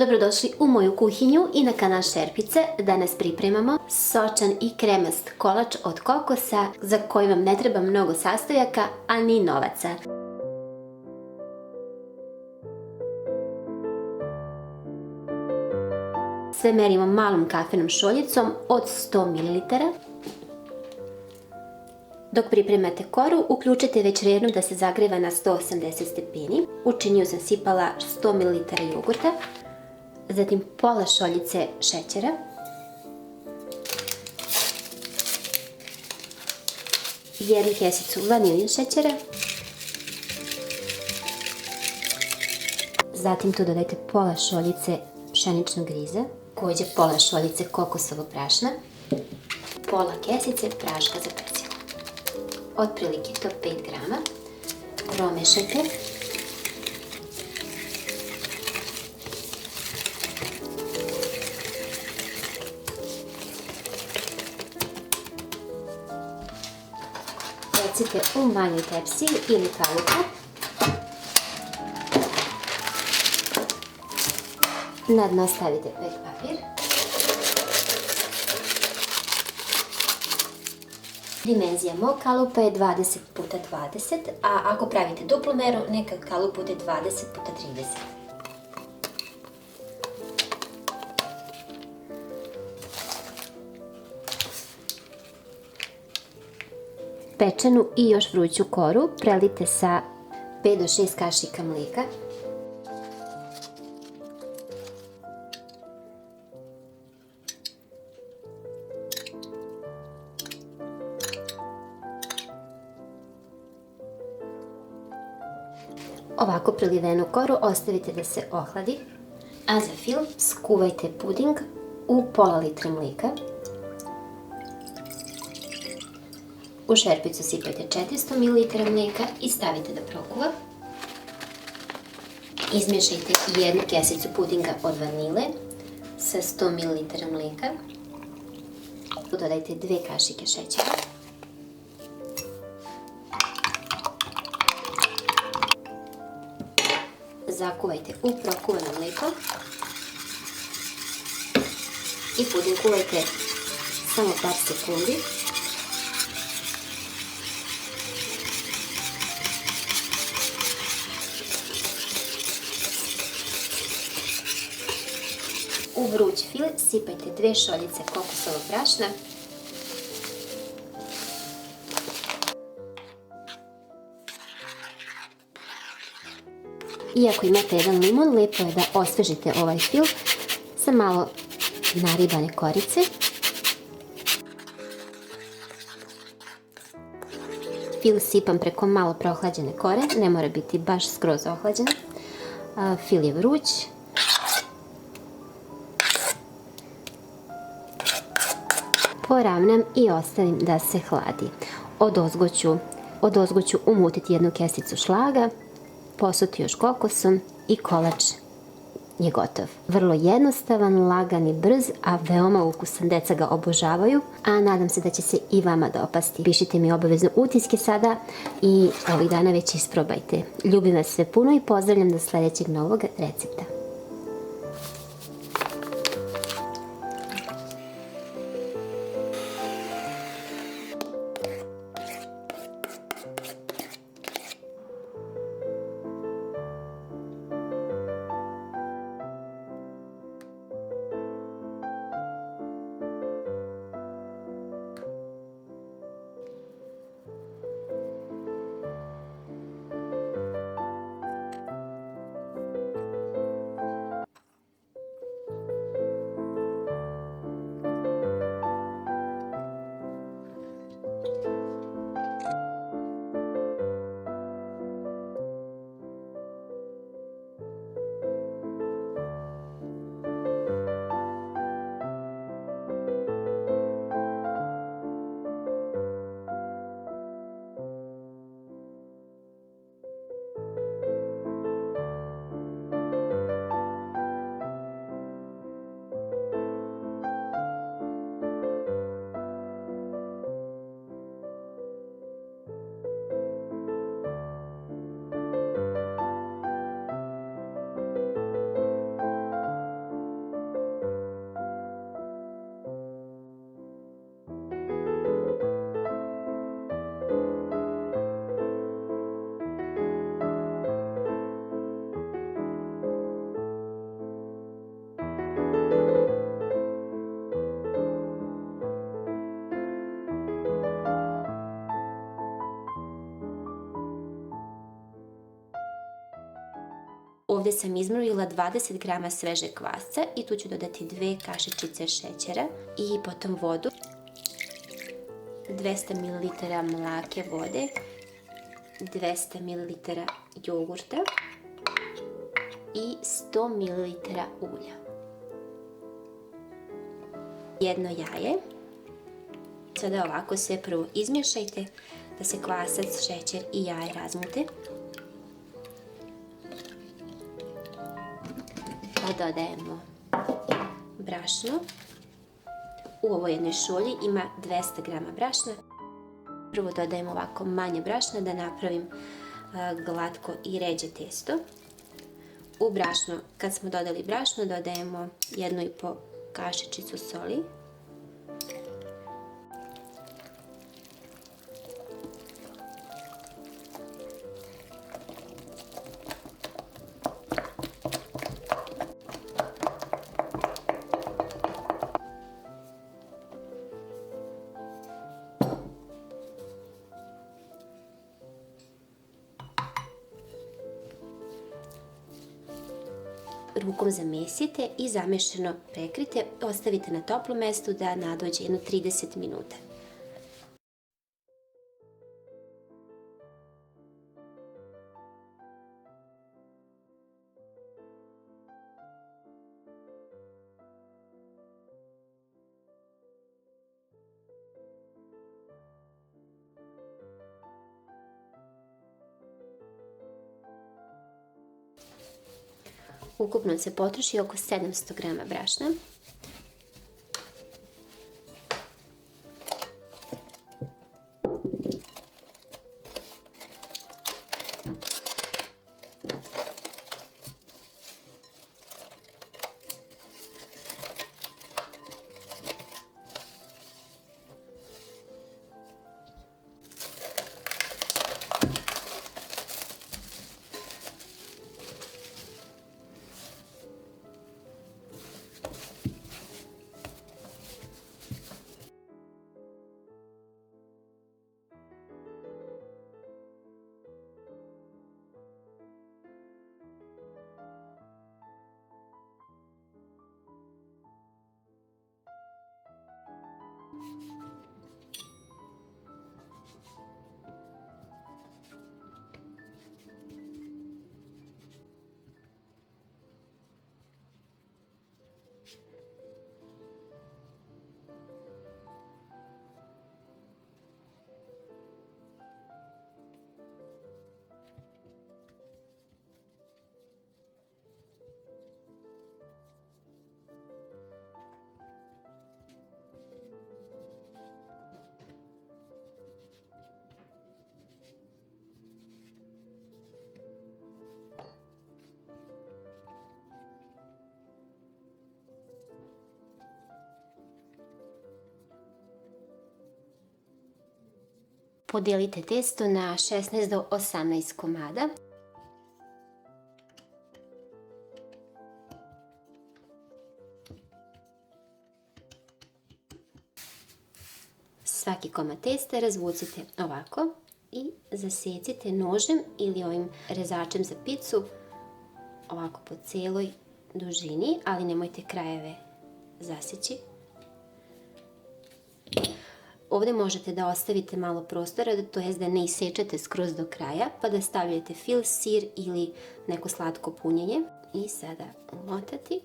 Dobrodošli u moju kuhinju i na kanal Šerpice. Danas pripremamo sočan i kremast kolač od kokosa za koji vam ne treba mnogo sastojaka, a ni novaca. Sve merimo malom kafenom šoljicom od 100 ml. Dok pripremate koru, uključite večernu da se zagreva na 180 stepeni. U činiju sam sipala 100 ml jogurta, zatim pola šoljice šećera, jednu kesicu vanilin šećera, zatim tu dodajte pola šoljice pšeničnog riza, također pola šoljice kokosovog brašna, pola kesice praška za pecivo, otprilike to 5 grama. Promešajte. Bacite u manju tepsiju ili kalupu. Na dno stavite pek papir. Dimenzija mog kalupa je 20 x 20, a ako pravite duplu meru, neka kalup bude 20 x 30. Pečenu i još vruću koru prelijte sa 5 do 6 kašika mlijeka. Ovako prelivenu koru ostavite da se ohladi, a za fil skuvajte puding u pola litre mlijeka. U šerpicu sipajte 400 ml mlijeka i stavite da prokuva. Izmiješajte jednu kesicu pudinga od vanile sa 100 ml mlijeka. Dodajte 2 kašike šećera. Zakuvajte u prokuvano mlijeko i puding kuvajte samo par sekundi. U vruć fil sipajte 2 šoljice kokosovog brašna. I ako imate jedan limon, lijepo je da osvežite ovaj fil sa malo naribane korice. Fil sipam preko malo prohlađene kore, ne mora biti baš skroz ohlađena. Fil je vruć. Poravnam i ostavim da se hladi. Odozgo ću umutiti jednu kesicu šlaga, posuti još kokosom i kolač je gotov. Vrlo jednostavan, lagan i brz, a veoma ukusan. Deca ga obožavaju, a nadam se da će se i vama dopasti. Pišite mi obavezno utiske sada i ovih dana već isprobajte. Ljubim vas sve puno i pozdravljam do sljedećeg novog recepta. Ovdje sam izmrvila 20 grama svežeg kvasca i tu ću dodati 2 kašičice šećera i potom vodu, 200 ml mlake vode, 200 ml jogurta i 100 ml ulja. Jedno jaje. Sada ovako sve prvo izmješajte da se kvasac, šećer i jaje razmute. Pa dodajemo brašno. U ovoj jednoj šolji ima 200 grama brašna. Prvo dodajemo ovako manje brašna da napravim glatko i ređe testo. U brašno, kad smo dodali brašno, dodajemo 1,5 kašičicu soli. Rukom zamesite i zamešano prekrite, ostavite na toplom mjestu da nadođe jedno 30 minuta. Ukupno se potroši oko 700 grama brašna. Podijelite testo na 16 do 18 komada. Svaki komad testa razvucite ovako i zasecite nožem ili ovim rezačem za picu ovako po cijeloj dužini, ali nemojte krajeve zaseći. Ovdje možete da ostavite malo prostora, to jest da ne isečete skroz do kraja, pa da stavljate fil, sir ili neko slatko punjenje. I sada umotati.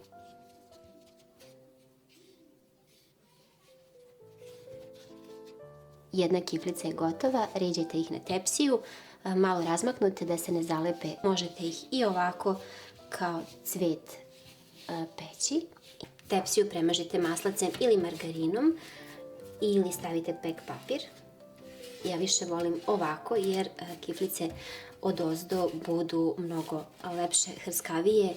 Jedna kiflica je gotova, ređajte ih na tepsiju, malo razmaknute da se ne zalepe. Možete ih i ovako kao cvet peći. Tepsiju premažite maslacem ili margarinom ili stavite pek papir. Ja više volim ovako jer kiflice odozdo budu mnogo lepše, hrskavije.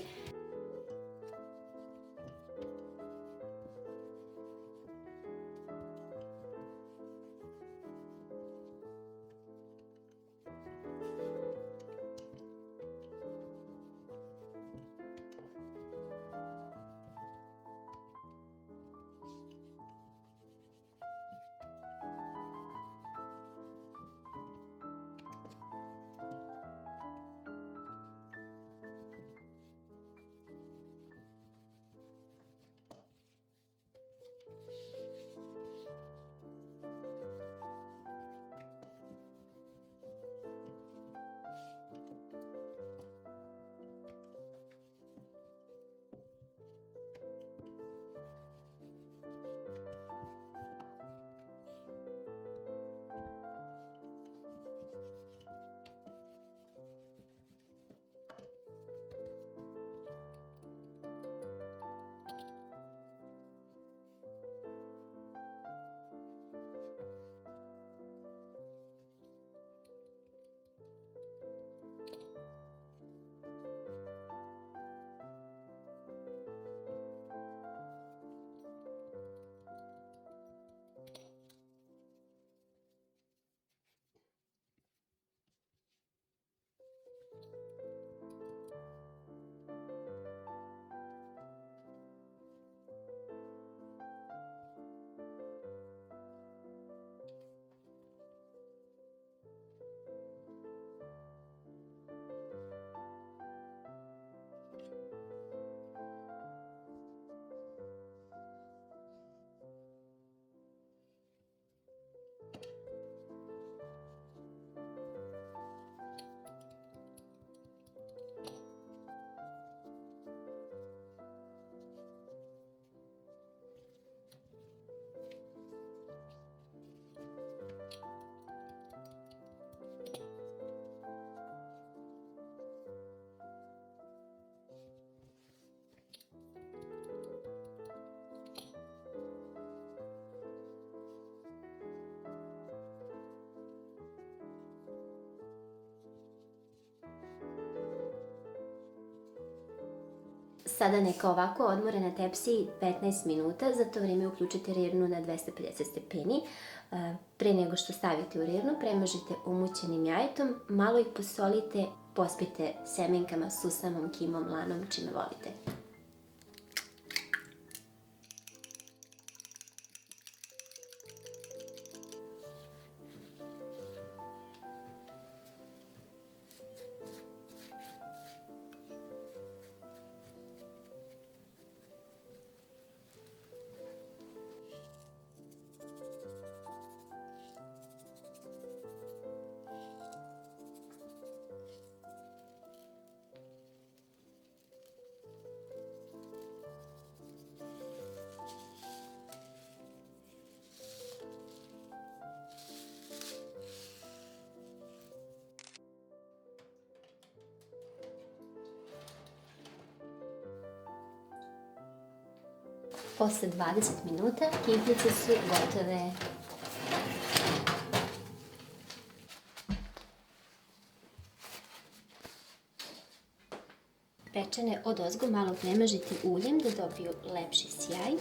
Sada neka ovako odmore na tepsiji 15 minuta, za to vrijeme uključite rernu na 250 stepeni. Pre nego što stavite u rernu, premažite umućenim jajetom, malo ih posolite, pospite semenkama, susamom, kimom, lanom, čime volite. Posle 20 minuta kiflice su gotove. Pečene odozgo malo premažite uljem da dobiju lepši sjaj.